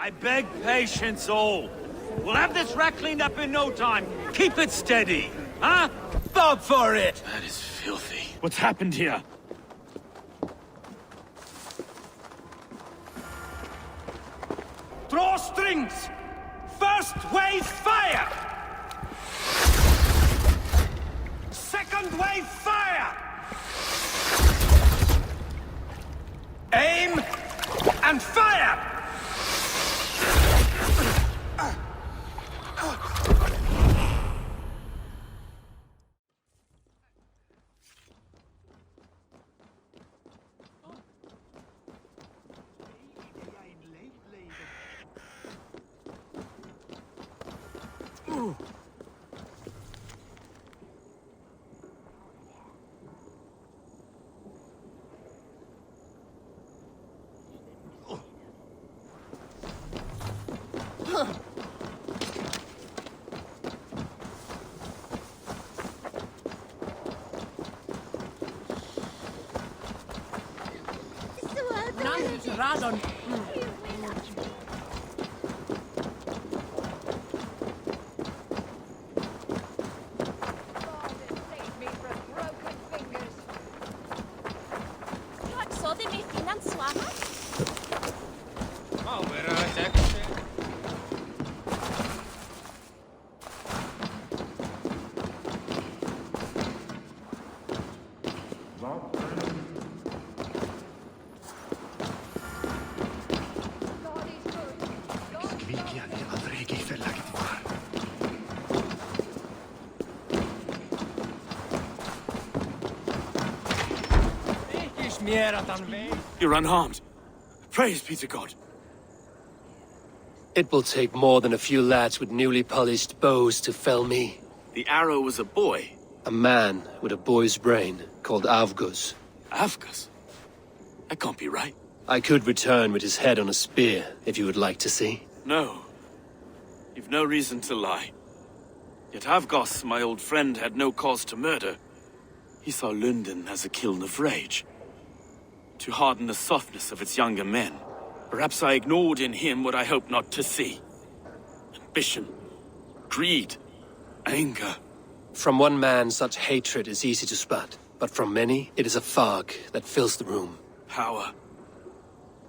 I beg patience, all. We'll have this wreck cleaned up in no time. Keep it steady, huh? Bob for it! That is filthy. What's happened here? Draw strings! First wave fire! Second wave fire! Aim and fire! Radon. You're unharmed. Praise be to God. It will take more than a few lads with newly polished bows to fell me. The arrow was a boy. A man with a boy's brain, called Avgus. Avgus? That can't be right. I could return with his head on a spear, if you would like to see. No. You've no reason to lie. Yet Avgos, my old friend, had no cause to murder. He saw Lunden as a kiln of rage. To harden the softness of its younger men. Perhaps I ignored in him what I hoped not to see. Ambition, greed, anger. From one man, such hatred is easy to spot, but from many, it is a fog that fills the room. Power.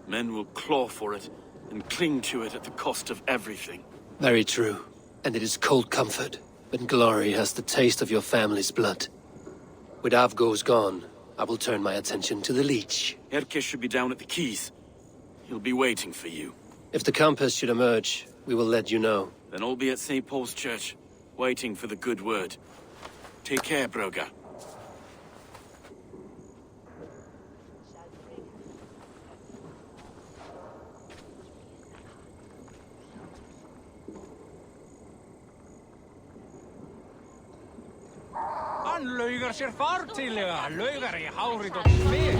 Men will claw for it, and cling to it at the cost of everything. Very true. And it is cold comfort, when glory has the taste of your family's blood. With Avgos gone, I will turn my attention to the Leech. Erke should be down at the quays. He'll be waiting for you. If the compass should emerge, we will let you know. Then I'll be at St. Paul's Church, waiting for the good word. Take care, Broga. Hann laugar sér fartíðlega, laugar í hárið og svið.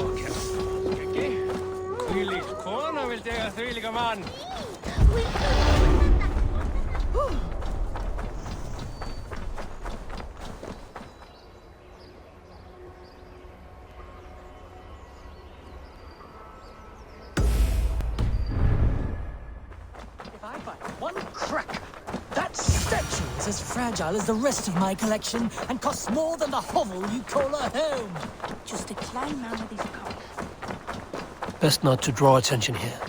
Og ekki, þvílík kona vildi eiga þvílíka mann. If I find one crack, that statue is as fragile as the rest of my collection and costs more than the hovel you call a home. Just a klein man with his coat. Best not to draw attention here.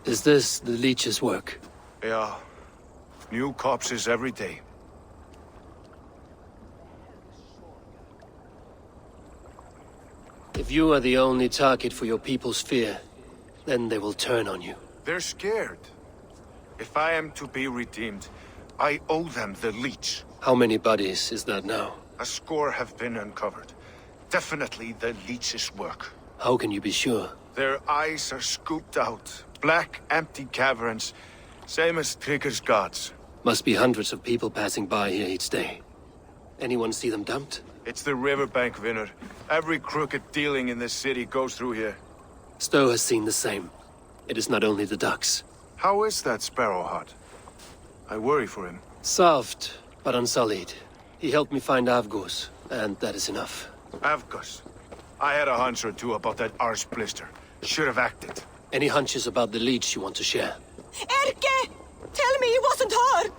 Is this the Leech's work? Yeah. New corpses every day. If you are the only target for your people's fear, then they will turn on you. They're scared. If I am to be redeemed, I owe them the Leech. How many bodies is that now? A score have been uncovered. Definitely the Leech's work. How can you be sure? Their eyes are scooped out. Black, empty caverns. Same as Trigger's gods. Must be hundreds of people passing by here each day. Anyone see them dumped? It's the riverbank, Vinner. Every crooked dealing in this city goes through here. Stowe has seen the same. It is not only the ducks. How is that Sparrow hut? I worry for him. Soft, but unsullied. He helped me find Avgos, and that is enough. Avgos. I had a hunch or two about that arse blister. Should have acted. Any hunches about the Leech you want to share? Erke! Tell me it wasn't her!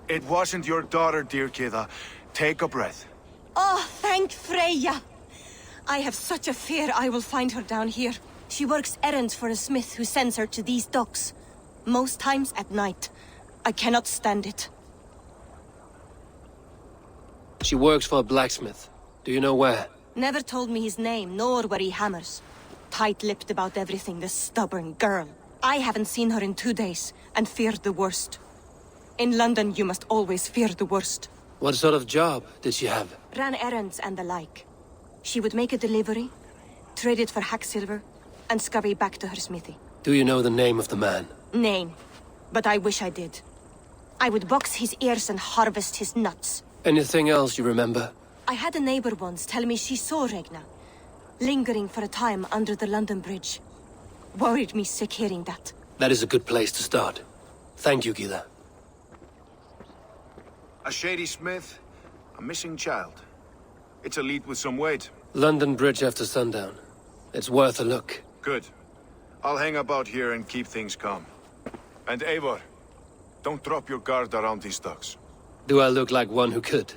It wasn't your daughter, dear Kida. Take a breath. Oh, thank Freya! I have such a fear I will find her down here. She works errands for a smith who sends her to these docks. Most times at night. I cannot stand it. She works for a blacksmith. Do you know where? Never told me his name, nor where he hammers. Tight-lipped about everything, this stubborn girl. I haven't seen her in 2 days, and feared the worst. In London, you must always fear the worst. What sort of job did she have? Ran errands and the like. She would make a delivery, trade it for hack silver, and scurry back to her smithy. Do you know the name of the man? Name. But I wish I did. I would box his ears and harvest his nuts. Anything else you remember? I had a neighbor once tell me she saw Regna, lingering for a time under the London Bridge. Worried me sick hearing that. That is a good place to start. Thank you, Gila. A shady smith, a missing child. It's a lead with some weight. London Bridge after sundown. It's worth a look. Good. I'll hang about here and keep things calm. And Eivor, don't drop your guard around these ducks. Do I look like one who could?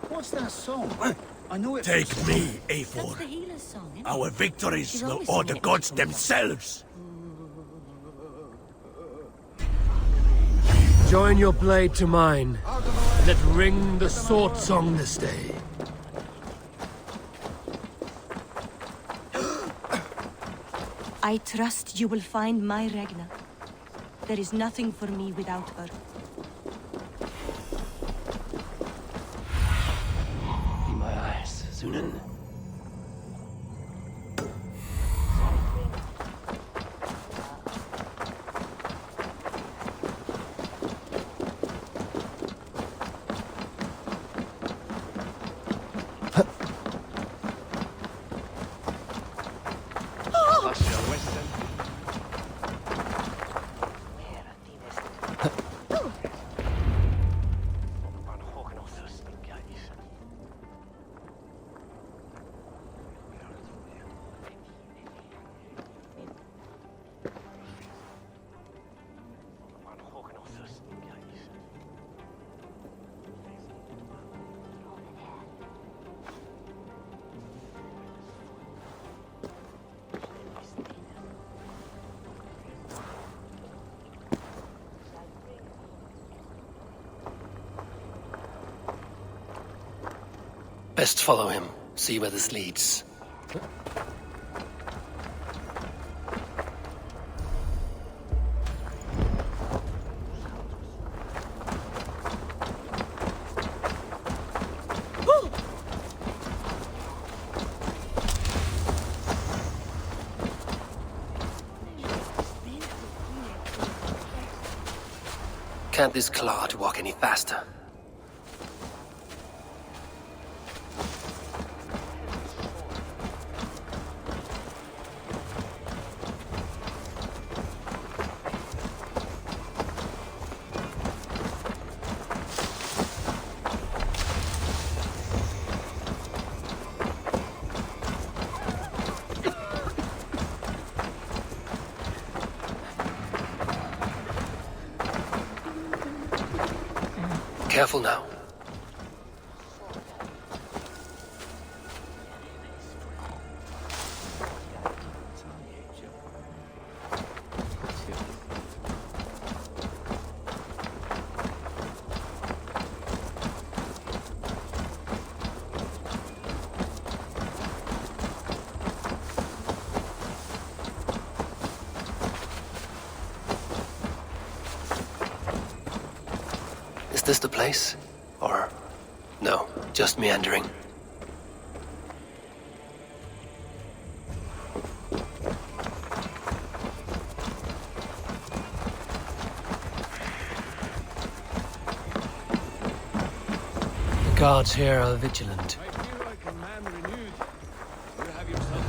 What's that song? I know it. Take me, That's Eivor. the healer's song, isn't it? Our victories She's will always awe singing the it gods before. themselves. Join your blade to mine. Let ring the sword song this day. I trust you will find my Regna. There is nothing for me without her. In my eyes, Sunan. Best follow him. See where this leads. Can't this clod walk any faster? Careful now. Is this the place? Or... no, just meandering. Guards here are vigilant. I feel like a man renewed. You have yourself.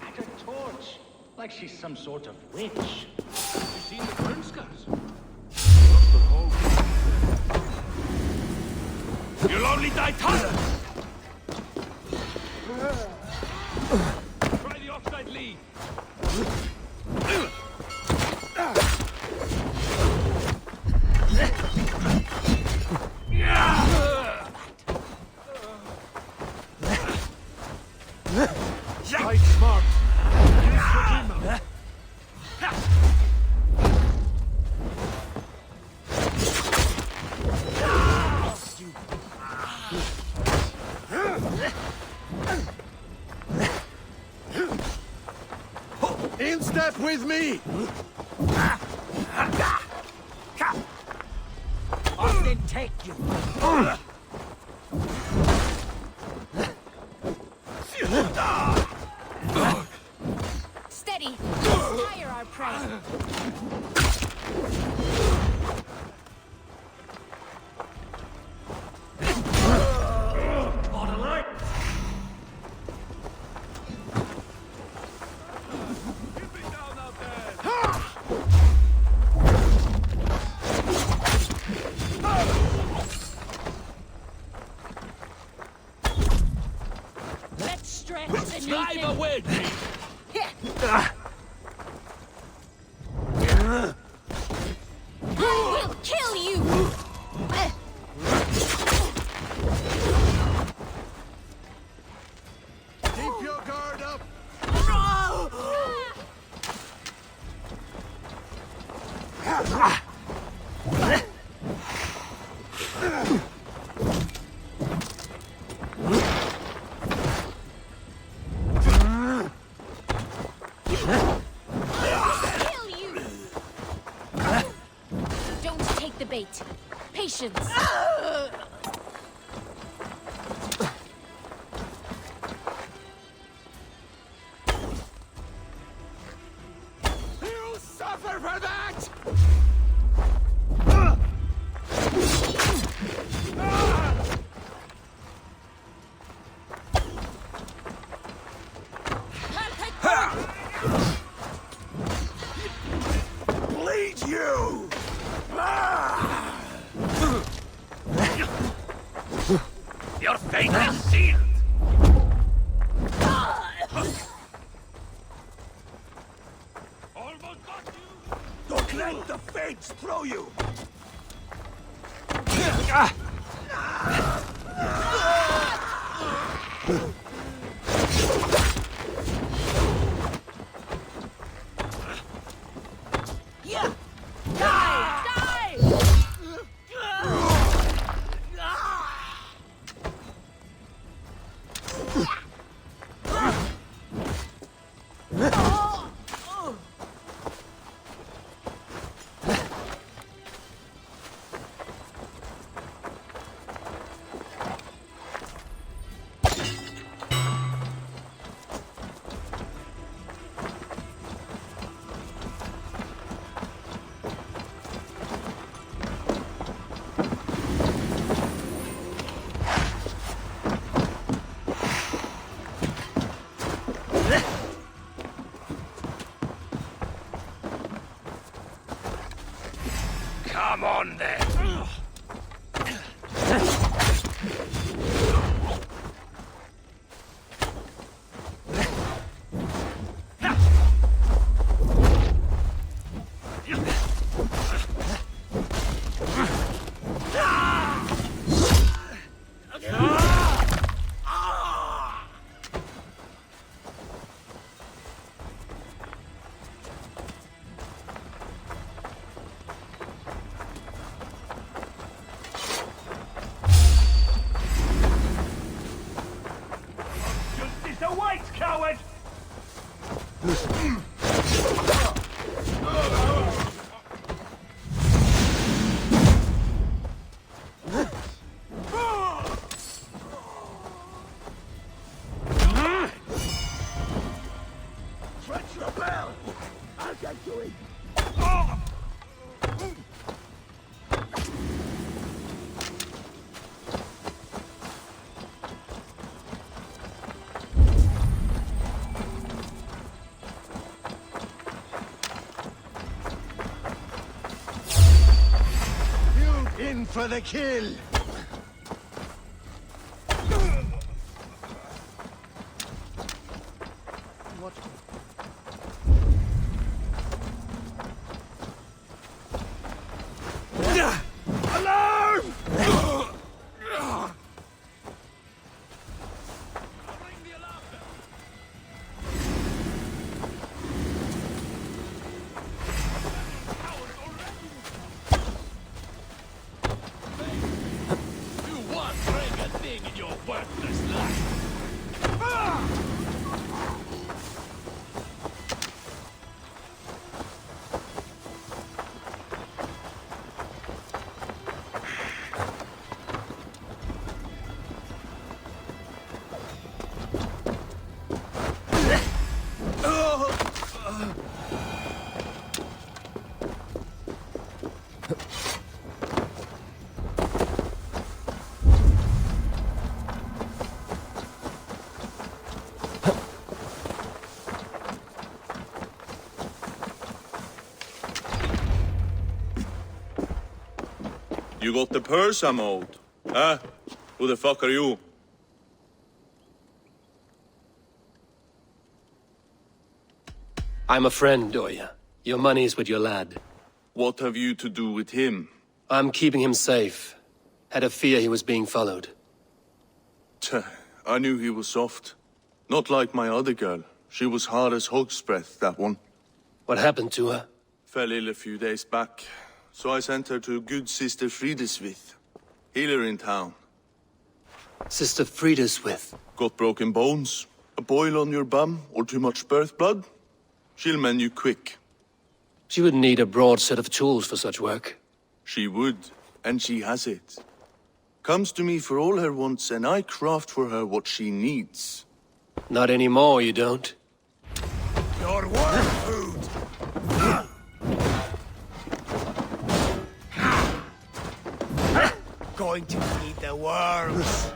At a torch, like she's some sort of witch. You seen the burn scars? You'll only die tired! Try the offside lead. Fight smart. In step with me! Austin, take you. Steady! Fire our prey! Let's stretch the Drive naked. away! I will kill you! Keep your guard up! Kill you! Don't take the bait. Patience. You suffer for that! Bleed you! Your fate is sealed! Almost got you! Don't let the fates throw you! Yeah! Die! Die! Come on then! in for the kill! What? Alarm! You got the purse I'm owed? Huh? Who the fuck are you? I'm a friend, Oya. Your money's with your lad. What have you to do with him? I'm keeping him safe. Had a fear he was being followed. Tch, I knew he was soft. Not like my other girl. She was hard as hog's breath, that one. What happened to her? Fell ill a few days back. So I sent her to good Sister Frideswith. Healer in town. Sister Frideswith. Got broken bones, a boil on your bum, or too much birth blood? She'll mend you quick. She would need a broad set of tools for such work. She would, and she has it. Comes to me for all her wants, and I craft for her what she needs. Not anymore, you don't. Your work food! Going to feed the worms!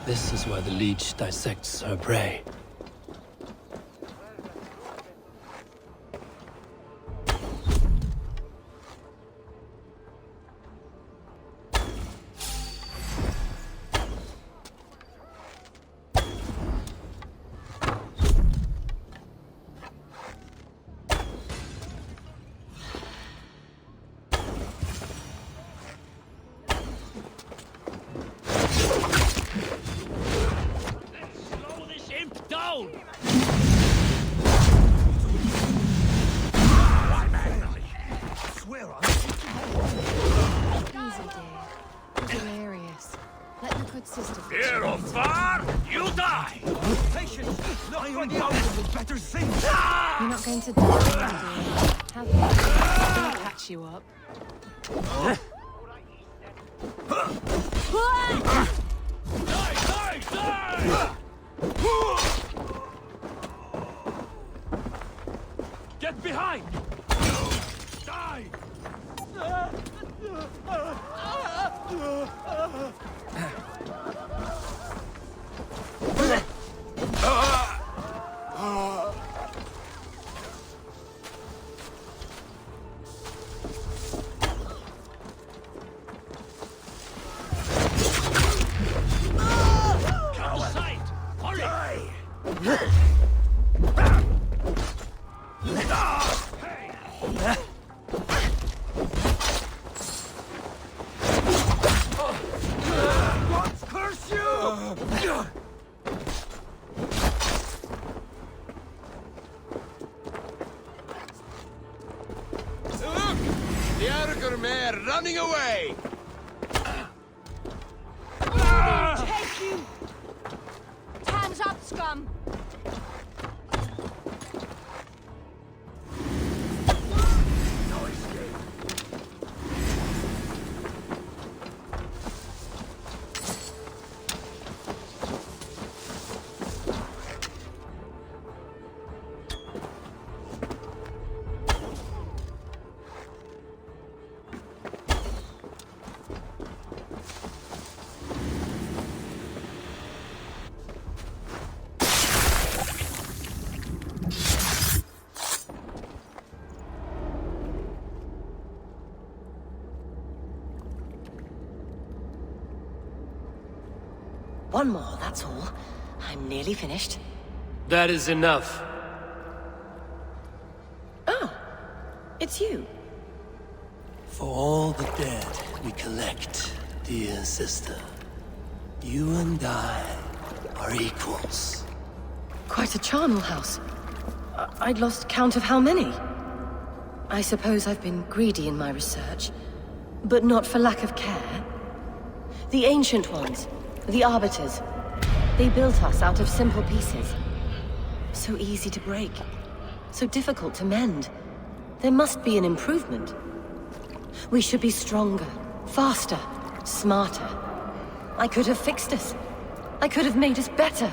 This is where the Leech dissects her prey. You're not going to die, have you? I'll patch you up. Get behind! Die! Running away! Take you! Hands up, scum! No escape. One more, that's all. I'm nearly finished. That is enough. Ah, it's you. For all the dead we collect, dear sister, you and I are equals. Quite a charnel house. I'd lost count of how many. I suppose I've been greedy in my research, but not for lack of care. The Ancient Ones, the Arbiters, they built us out of simple pieces. So easy to break, so difficult to mend. There must be an improvement. We should be stronger, faster, smarter. I could have fixed us. I could have made us better.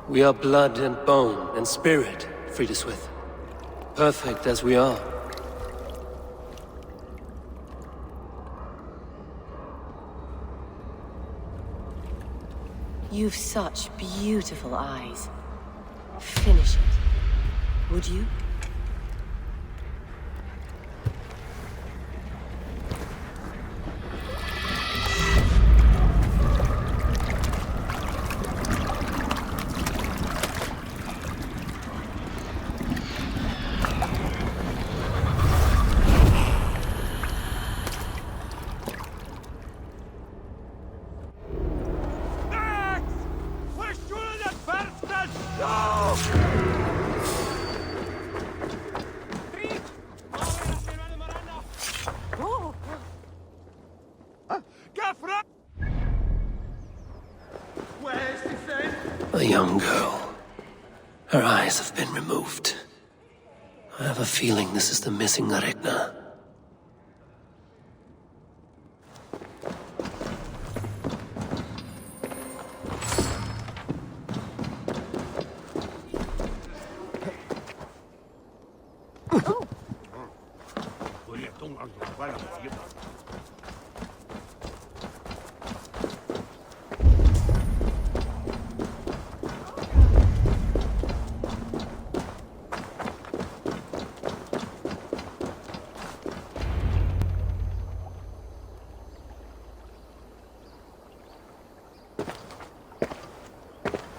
We are blood and bone and spirit, Friedeswith. Perfect as we are. You've such beautiful eyes. Finish it, would you? A young girl. Her eyes have been removed. I have a feeling this is the missing Regna.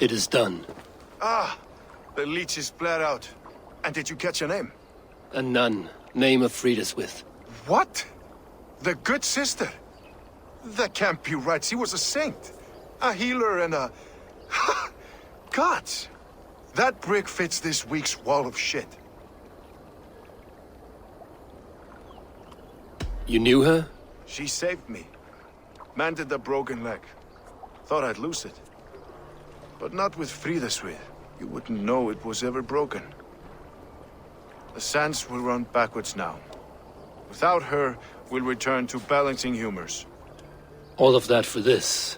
It is done. Ah, the Leech is bled out. And did you catch a name? A nun, name of Friedeswith. What? The good sister? That can't be right. She was a saint. A healer and a... Gods! That brick fits this week's wall of shit. You knew her? She saved me. Mended the broken leg. Thought I'd lose it. But not with Friedeswith. You wouldn't know it was ever broken. The sands will run backwards now. Without her, we'll return to balancing humors. All of that for this.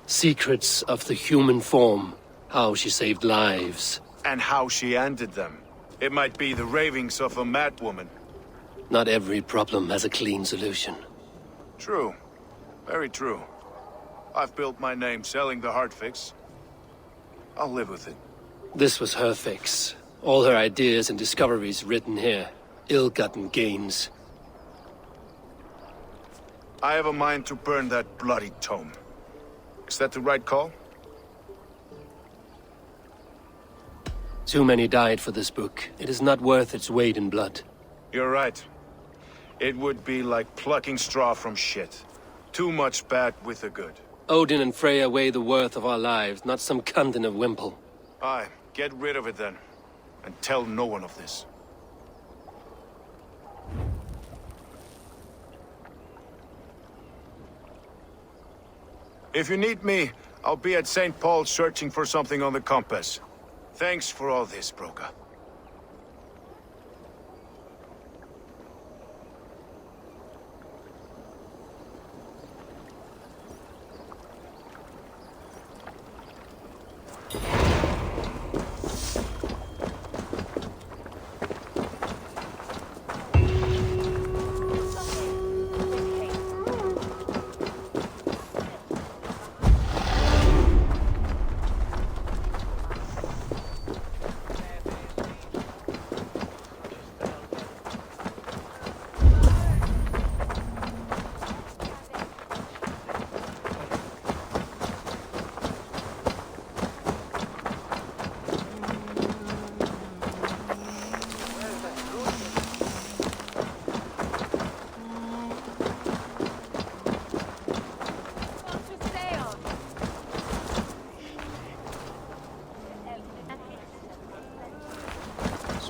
Secrets of the human form. How she saved lives. And how she ended them. It might be the ravings of a madwoman. Not every problem has a clean solution. True. Very true. I've built my name selling the heart fix. I'll live with it. This was her fix. All her ideas and discoveries written here. Ill-gotten gains. I have a mind to burn that bloody tome. Is that the right call? Too many died for this book. It is not worth its weight in blood. You're right. It would be like plucking straw from shit. Too much bad with the good. Odin and Freya weigh the worth of our lives, not some cunt in a wimple. Aye, get rid of it then. And tell no one of this. If you need me, I'll be at St. Paul's searching for something on the compass. Thanks for all this, Broka.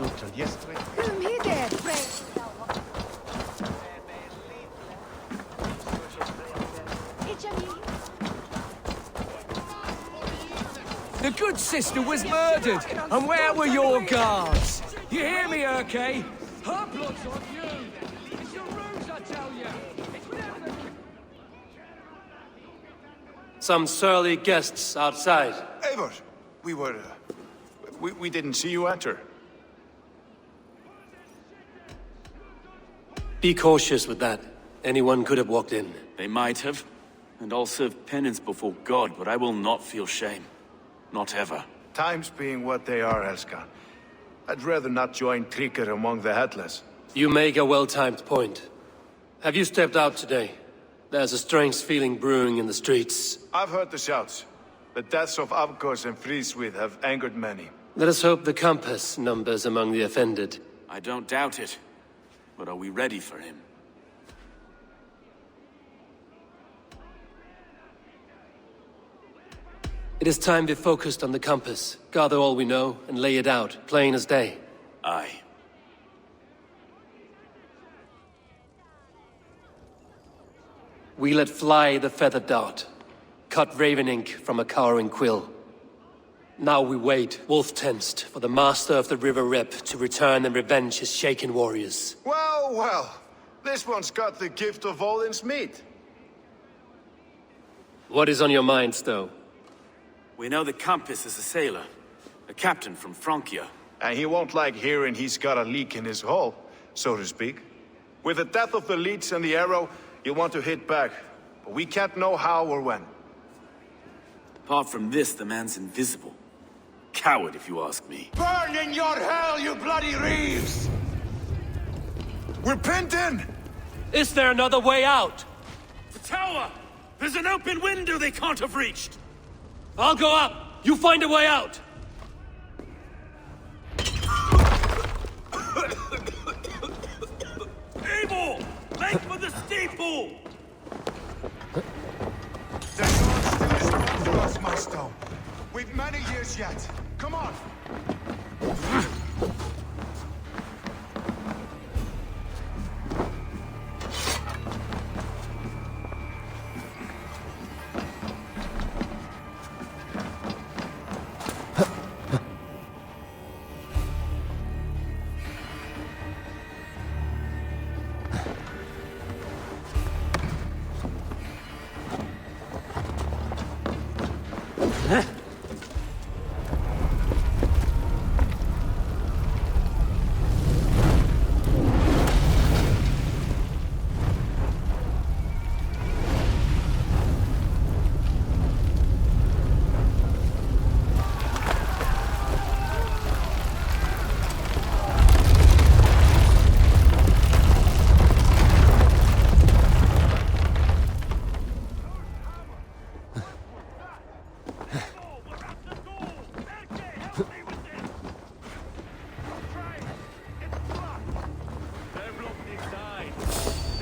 till yesterday. Me there, Frey. The good sister was murdered, and where were your guards? You hear me, Urke? Her blood's on you! It's your ruse, I tell you! It's whatever the... Some surly guests outside. Eivor, we didn't see you enter. Be cautious with that. Anyone could have walked in. They might have, and I'll serve penance before God, but I will not feel shame. Not ever. Times being what they are, Elskan. I'd rather not join Tryggr among the headless. You make a well-timed point. Have you stepped out today? There's a strange feeling brewing in the streets. I've heard the shouts. The deaths of Avgos and Fríswith have angered many. Let us hope the compass numbers among the offended. I don't doubt it. But are we ready for him? It is time we focused on the compass, gather all we know, and lay it out, plain as day. Aye. We let fly the feathered dart, cut raven ink from a cowering quill. Now we wait, wolf-tensed, for the master of the River Rep to return and revenge his shaken warriors. Well, well. This one's got the gift of Odin's meat. What is on your minds, though? We know that Campus is a sailor. A captain from Francia. And he won't like hearing he's got a leak in his hull, so to speak. With the death of the Leech and the arrow, you want to hit back. But we can't know how or when. Apart from this, the man's invisible. Coward, if you ask me. Burn in your hell, you bloody reeves! We're pinned in! Is there another way out? The tower! There's an open window they can't have reached! I'll go up! You find a way out! Eivor! Make for the steeple! The Lord still is strong for us, my stone. We've many years yet. Come on!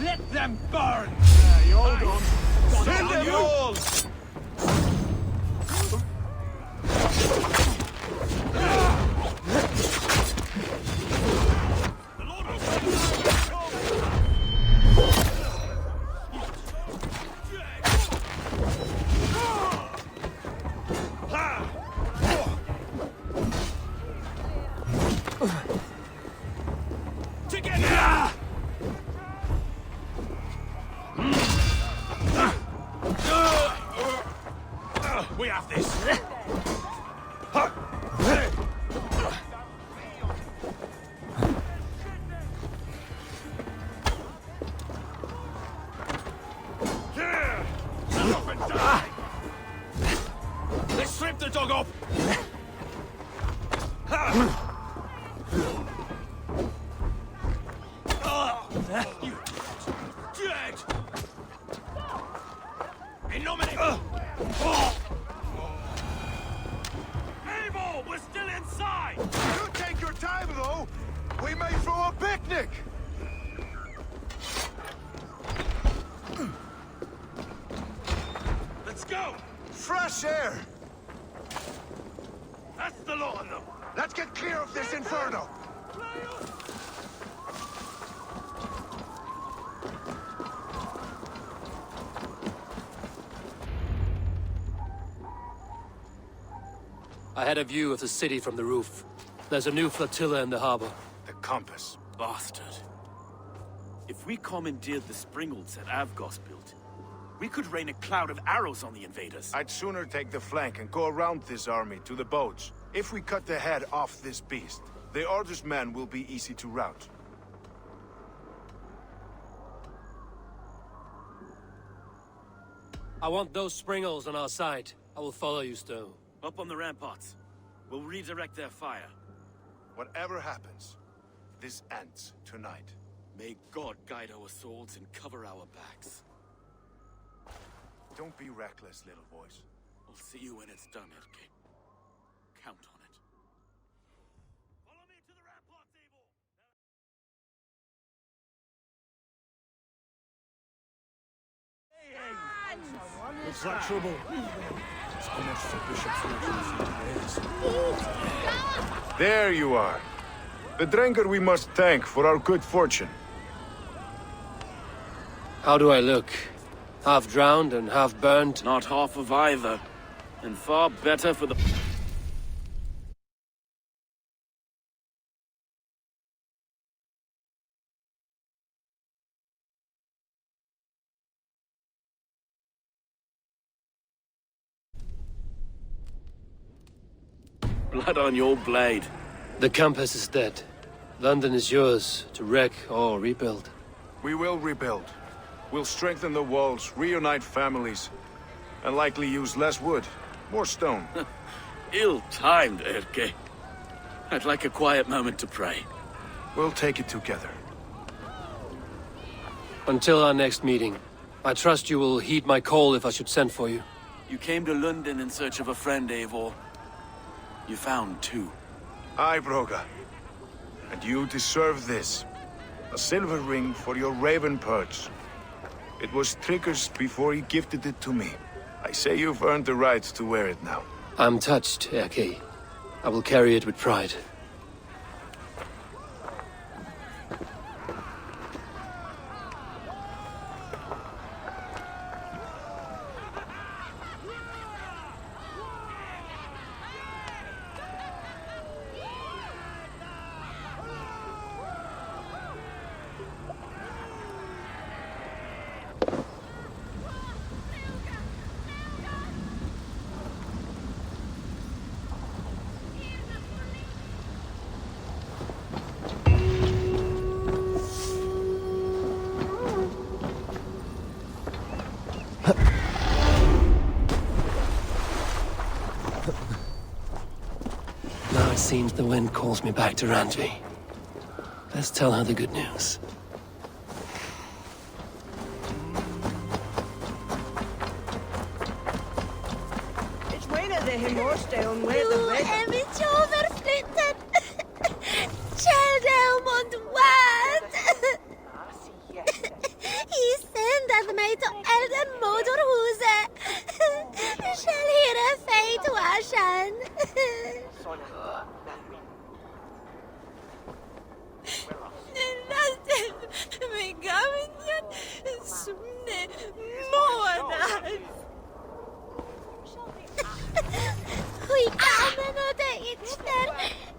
Let them burn! You hold on. Send them all! We have this! Up and die! Let's strip the dog up! You dead! In nomine! Eivor, we're still inside! You take your time, though! We may throw a picnic! Let's go! Fresh air! That's the lot of them! Let's get clear of this inferno! I had a view of the city from the roof. There's a new flotilla in the harbor. The compass. Bastard. If we commandeered the springalds that Avgos built, we could rain a cloud of arrows on the invaders. I'd sooner take the flank and go around this army to the boats. If we cut the head off this beast, the Order's men will be easy to rout. I want those springals on our side. I will follow you, Stowe. Up on the ramparts. We'll redirect their fire. Whatever happens, this ends tonight. May God guide our swords and cover our backs. Don't be reckless, little boys. I'll see you when it's done, Erke. Count on it. Follow me to the ramparts, Eivor! Looks like trouble. So much for Bishop's There you are. The Drenker we must thank for our good fortune. How do I look? Half drowned and half burned? Not half of either. And far better for the... Blood on your blade. The compass is dead. London is yours, to wreck or rebuild. We will rebuild. We'll strengthen the walls, reunite families, and likely use less wood, more stone. Ill-timed, Erke. I'd like a quiet moment to pray. We'll take it together. Until our next meeting, I trust you will heed my call if I should send for you. You came to Lunden in search of a friend, Eivor. You found two. Aye, Broga. And you deserve this. A silver ring for your raven perch. It was Trigger's before he gifted it to me. I say you've earned the right to wear it now. I'm touched, Erke. I will carry it with pride. Now it seems the wind calls me back to Randvi. Let's tell her the good news. It's when are the Himorste on where the red... är mitt överflyttat. Käldom och vad? I sändade mig till elden moderhuset. Shall hira fate washan. Min gamla sumne månad. Hui kamen och det itcher.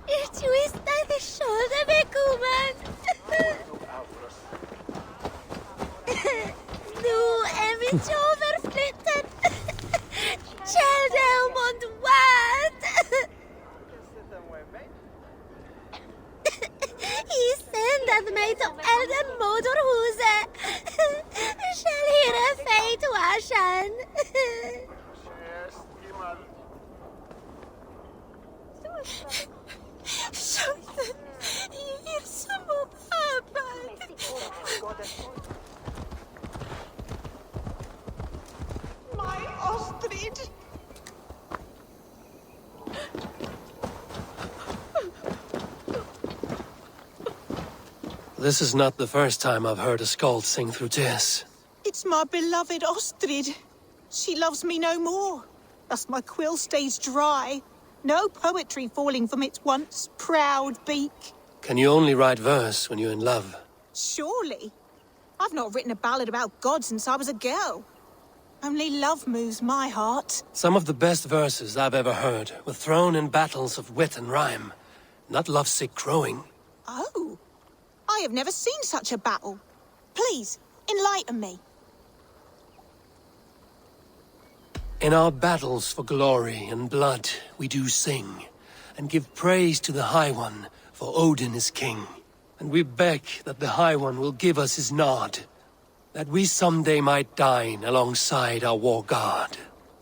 Ich twista the shoulder bekuman. Nu är mitt överflyttat. Käldom och vad? I sändade mig till elden moderhuset. Shall hira fate washan. Something är som upphabbad. My Ostrid! This is not the first time I've heard a skald sing through tears. It's my beloved Ostrid. She loves me no more. Thus my quill stays dry. No poetry falling from its once proud beak. Can you only write verse when you're in love? Surely. I've not written a ballad about God since I was a girl. Only love moves my heart. Some of the best verses I've ever heard were thrown in battles of wit and rhyme, not lovesick crowing. Oh, I have never seen such a battle. Please, enlighten me. In our battles for glory and blood, we do sing, and give praise to the High One, for Odin is king. And we beg that the High One will give us his nod, that we someday might dine alongside our war god.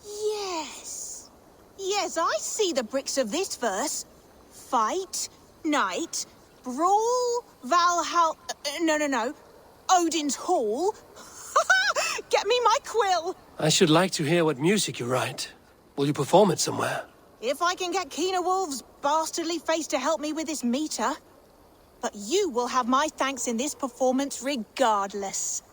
Yes. Yes, I see the bricks of this verse. Fight, night, brawl, Valhalla... No. Odin's Hall. Get me my quill! I should like to hear what music you write. Will you perform it somewhere? If I can get Keenerwolf's bastardly face to help me with this meter. But you will have my thanks in this performance regardless.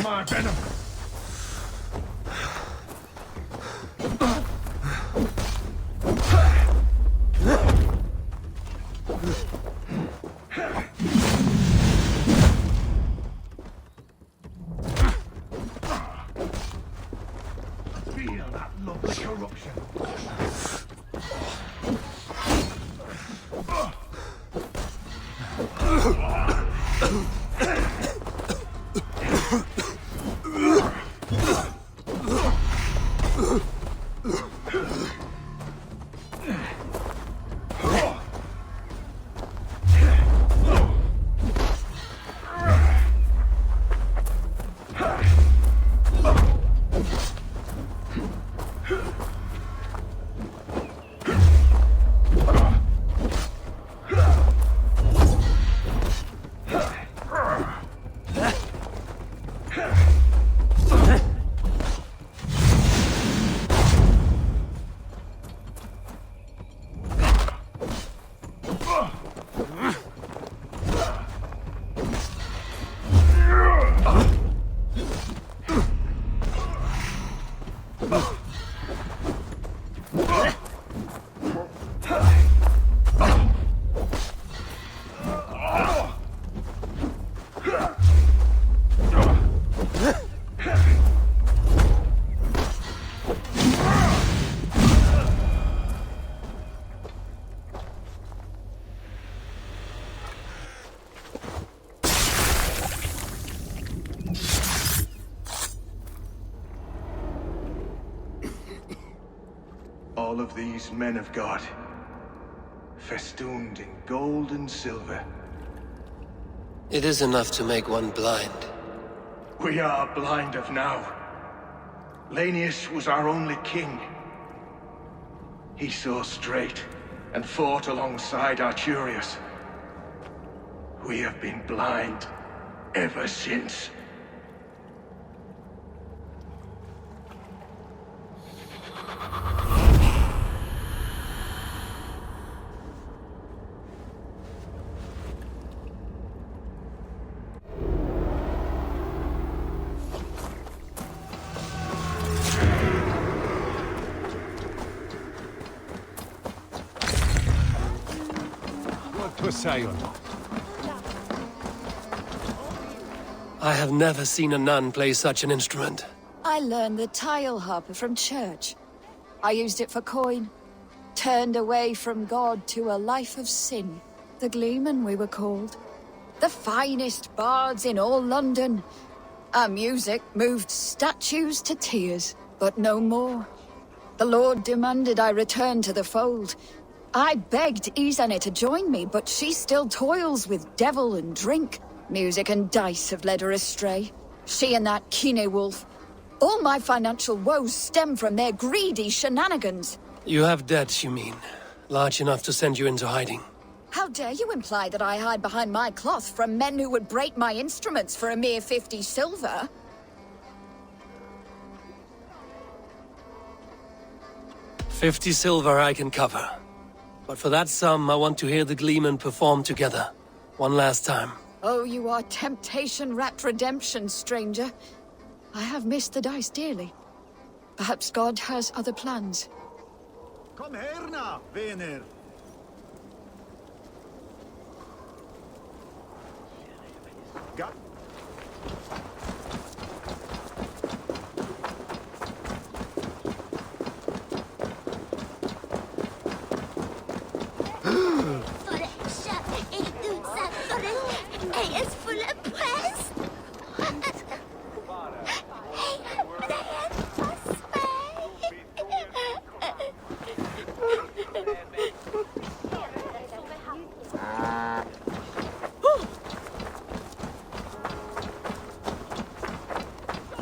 My venom. Feel that lovely corruption. All of these men of God, festooned in gold and silver. It is enough to make one blind. We are blind of now. Lanius was our only king. He saw straight and fought alongside Arturius. We have been blind ever since. I have never seen a nun play such an instrument. I learned the tile harper from church. I used it for coin. Turned away from God to a life of sin. The Gleeman, we were called. The finest bards in all London. Our music moved statues to tears, but no more. The Lord demanded I return to the fold. I begged Izane to join me, but she still toils with devil and drink. Music and dice have led her astray. She and that Kine wolf. All my financial woes stem from their greedy shenanigans. You have debts, you mean? Large enough to send you into hiding. How dare you imply that I hide behind my cloth from men who would break my instruments for a mere 50 silver? 50 silver I can cover. But for that sum, I want to hear the Gleeman perform together. One last time. Oh, you are temptation-wrapped redemption, stranger. I have missed the dice dearly. Perhaps God has other plans. Kom her now, vänner. Got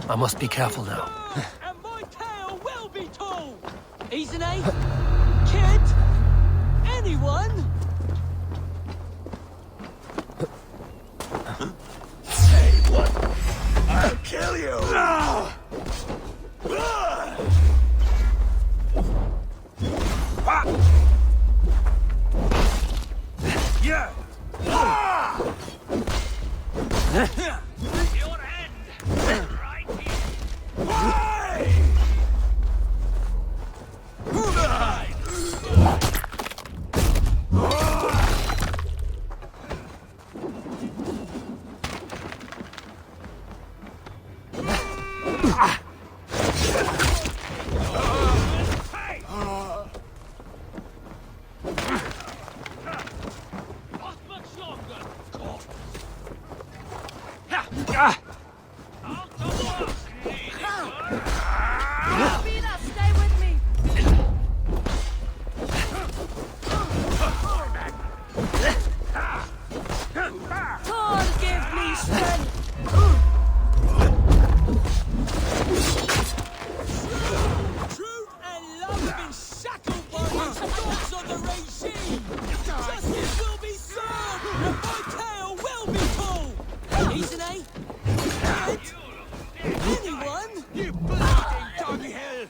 I must be careful now. And my tale will be told! Izane? Kid? Anyone? Say what? I'll kill you! Yeah! Your end! Right here! Stay with me! Thor, give me strength! Truth and love have been shackled by these thoughts of the regime! Justice will be served, and my tale will be told! Izane? Kid? Anyone? You bleeding doggy hell!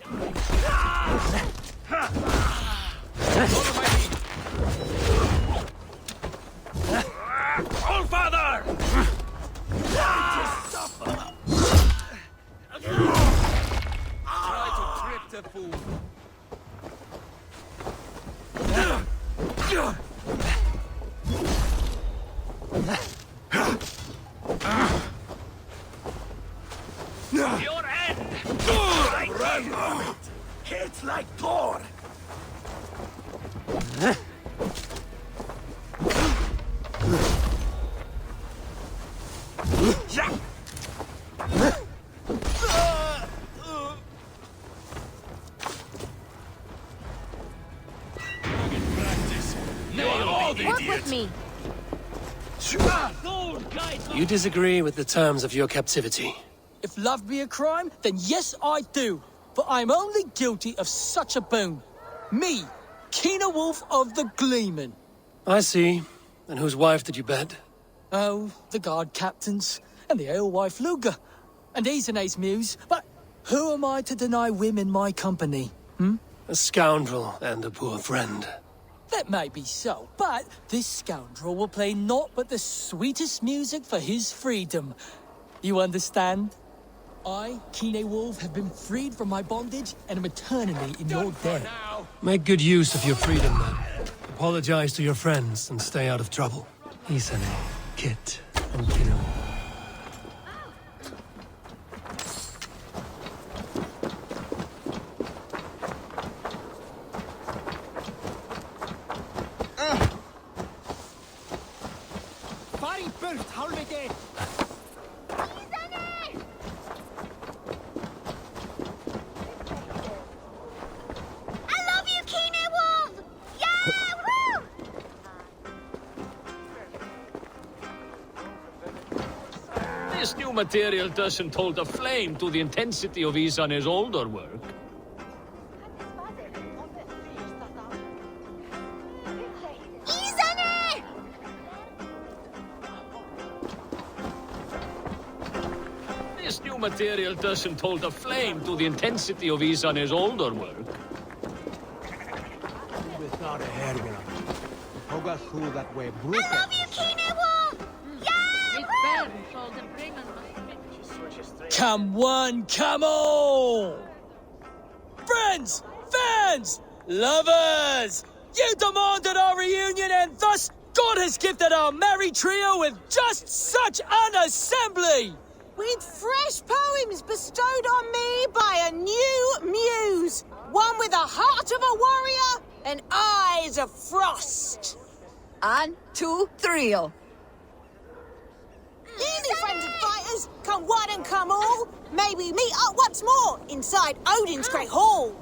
All father! Try to trip the fool. Your end! Run! Hits like Thor! Work with me! You disagree with the terms of your captivity. If love be a crime, then yes, I do. But I'm only guilty of such a boon. Me, Keener Wolf of the Gleeman. I see. And whose wife did you bed? Oh, the guard captains, and the alewife Luga, and Izane's muse. But who am I to deny women my company? A scoundrel and a poor friend. That may be so, but this scoundrel will play naught but the sweetest music for his freedom. You understand? I, Kine Wolf, have been freed from my bondage and am eternally in your debt. Make good use of your freedom, then. Apologize to your friends and stay out of trouble. Izane, Kit, and Kino. Fari burt, hálfviti! I love you, Keener Wolf! Yeah! material doesn't hold a flame to the intensity of Isan's older work. This new material doesn't hold a flame to the intensity of Isan's older work. Without a hergran. Hoga through that way, I love you, King Eivor! Yeah! Come one, come all! Friends, fans, lovers! You demanded our reunion, and thus God has gifted our merry trio with just such an assembly! With fresh poems bestowed on me by a new muse. One with a heart of a warrior and eyes of frost. And 2, 3. Hear me, friends and fighters. Come one and come all. May we meet up once more inside Odin's great hall.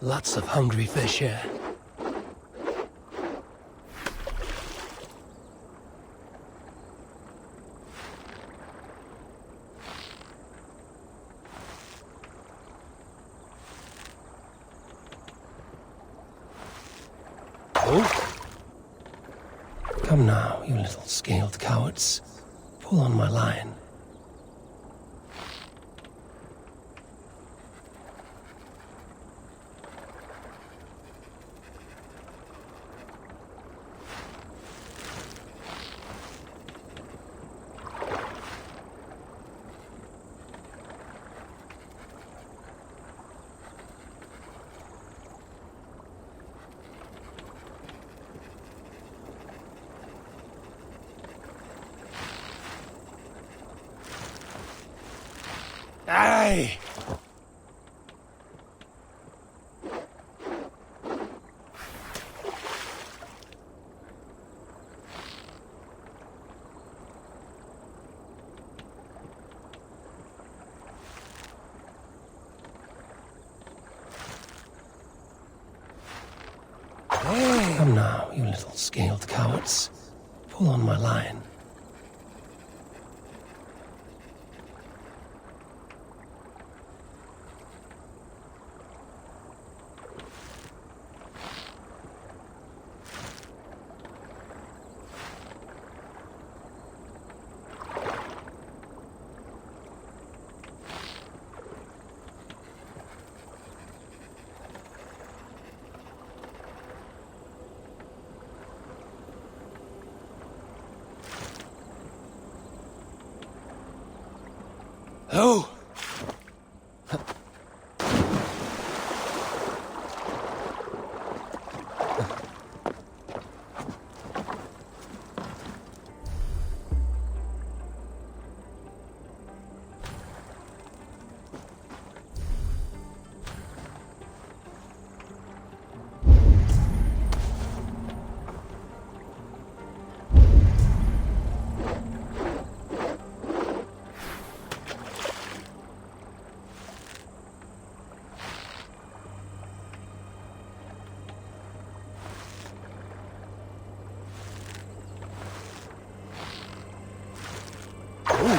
Lots of hungry fish here. Oh. Come now, you little scaled cowards. Pull on my line. Aye! Come now, you little scaled cowards. Pull on my line. Oh!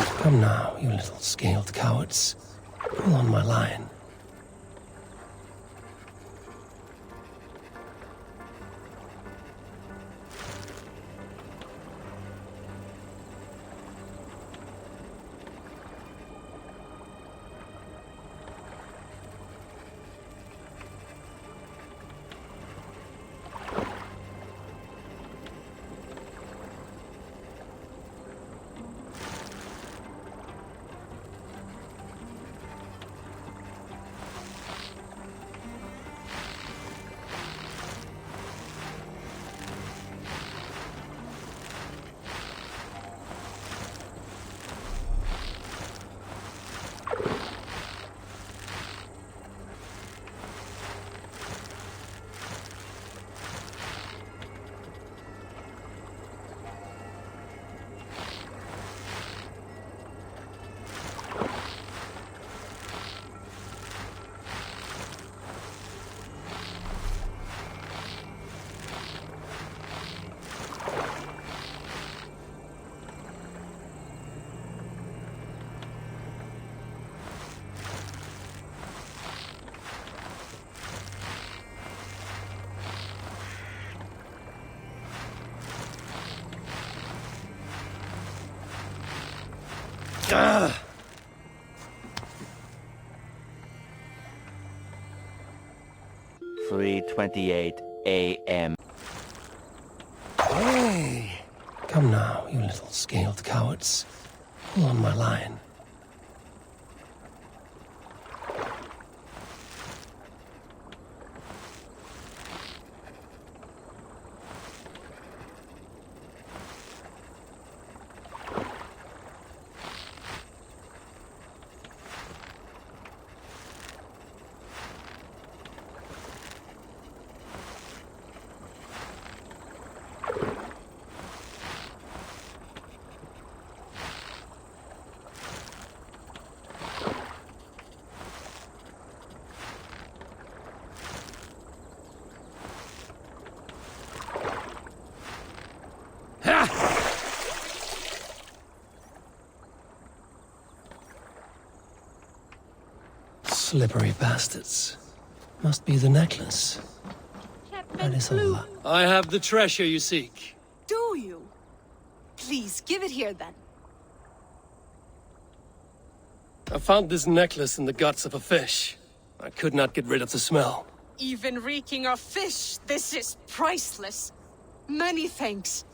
Come now, you little scaled cowards. Pull on my line. Ah! 3:28 a.m. Hey! Come now, you little scaled cowards. Pull on my line. Slippery bastards. Must be the necklace. That is a lot. I have the treasure you seek. Do you? Please, give it here then. I found this necklace in the guts of a fish. I could not get rid of the smell. Even reeking of fish, this is priceless. Many thanks.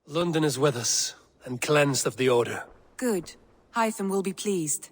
Lunden is with us, and cleansed of the Order. Good. Hytham will be pleased.